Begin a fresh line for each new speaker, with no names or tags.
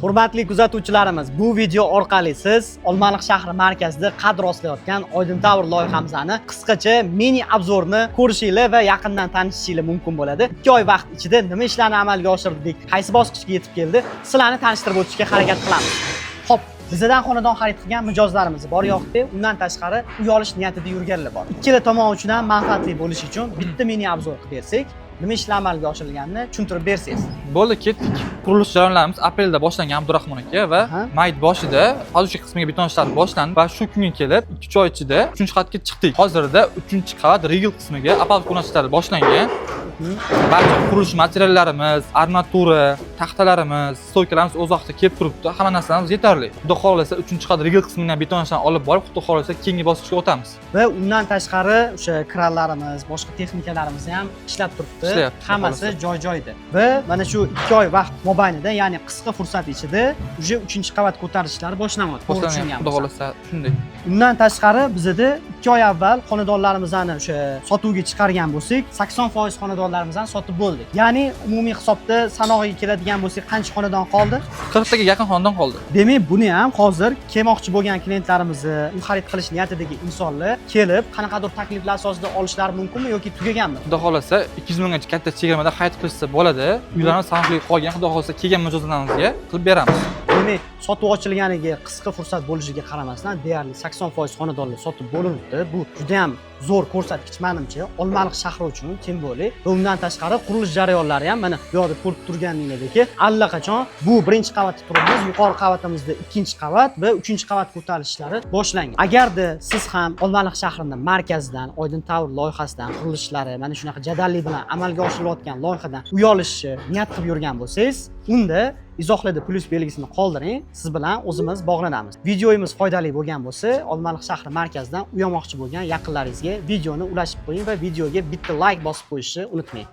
Hurmatli kuzatuvchilarimiz, bu video orqali siz Olmaliq shahri markazida qad rostlayotgan Oydin Tower loyihamizni qisqacha mini obzorni ko'rishingiz va yaqindan tanishishingiz mumkin bo'ladi. 2 oy vaqt ichida nima ishlarni amalga oshirdik, qaysi bosqichga yetib keldi, sizlarni tanishtirib o'tishga harakat qilamiz. Xo'p, bizdan xonadon xarid qilgan mijozlarimiz bor yo'qda, undan tashqari uy olish niyatida yurganlar bor. Ikkala tomon uchun ham manfaatli bo'lishi uchun bitta mini obzor qilib bersak, nima ishlar amalga oshirilganini tushuntirib bersangiz.
Bo'ldi, ketdik. Qurilish jarayonlarimiz aprelda boshlangan Abdurahmon aka va may boshida hozirgi qismiga beton ishlari boshlandi va shu kunga kelib 2 oy ichida 3-qavatga chiqdik. Hozirda 3-qavat rigel qismiga apparat qo'nishlar boshlangan. Barcha qurilish materiallarimiz, armatura, taxtalarimiz, stoykalarimiz o'z vaqtida kelib turibdi. Hamma narsalarimiz yetarli. Xudo xohlasa 3-qavat rigel qismidan beton ishlarni olib borib, xudo xohlasa keyingi bosqichga o'tamiz.
Va undan tashqari o'sha kranlarimiz, boshqa texnikalarimiz ham ishlab turibdi. Hammasi joy-joyida. Va mana shu 2 oy vaqt mobaynida, ya'ni qisqa fursat ichida uje 3-qavat ko'tarish ishlari boshlanyapti. To'g'ri tushunganmiz.
Xudo xohlasa shunday.
Undan tashqari bizda 2 oy avval xonadonlarimizni o'sha sotuvga chiqargan bo'lsak, 80% xonadonlarimizni sotib bo'ldik. Ya'ni umumiy hisobda sanoqga keladigan bo'lsak, qancha xonadon qoldi?
40 taga yaqin xonadon qoldi.
Demak, buni ham hozir kelmoqchi bo'lgan klientlarimizni, uy xarid qilish niyatidagi insonlar kelib, qanaqadir takliflar asosida olishlari mumkinmi yoki tugaganmi?
Xudo xohlasa 200 minggacha katta chegirmada xarid qilishsa bo'ladi. Uylarimiz sanoqli qolgan, xudo xohlasa kelgan mijozlarimizga qilib beramiz.
Demak, sotuv ochilganiga qisqa fursat bo'lishiga qaramasdan, deyarli 80% xonadonlar sotib bo'lindi. Bu juda ham zo'r ko'rsatkich menimcha, Olmaliq shahri uchun simbolik. Va undan tashqari qurilish jarayonlari ham mana bu yerda ko'rib turganingizdek, allaqachon bu birinchi qavatda turibmiz, yuqori qavatimizda ikkinchi qavat va uchinchi qavat ko'tarilishlari boshlangan. Agarda siz ham Olmaliq shahrining markazidan, Oydin Tower loyihasidan, qurilishlari mana shunaqa jadallik bilan amalga oshirilayotgan loyihadan uy olishni niyat qilib yurgan bo'lsangiz, unda izohlarda plus belgisini qoldiring, siz bilan o'zimiz bog'lanamiz. Videoyimiz foydali bo'lgan bo'lsa, Olmaliq shahri markazidan uy olmoqchi bo'lgan yaqinlaringizga videoni ulashib qo'ying va videoga bitta like bosib qo'yishni unutmang.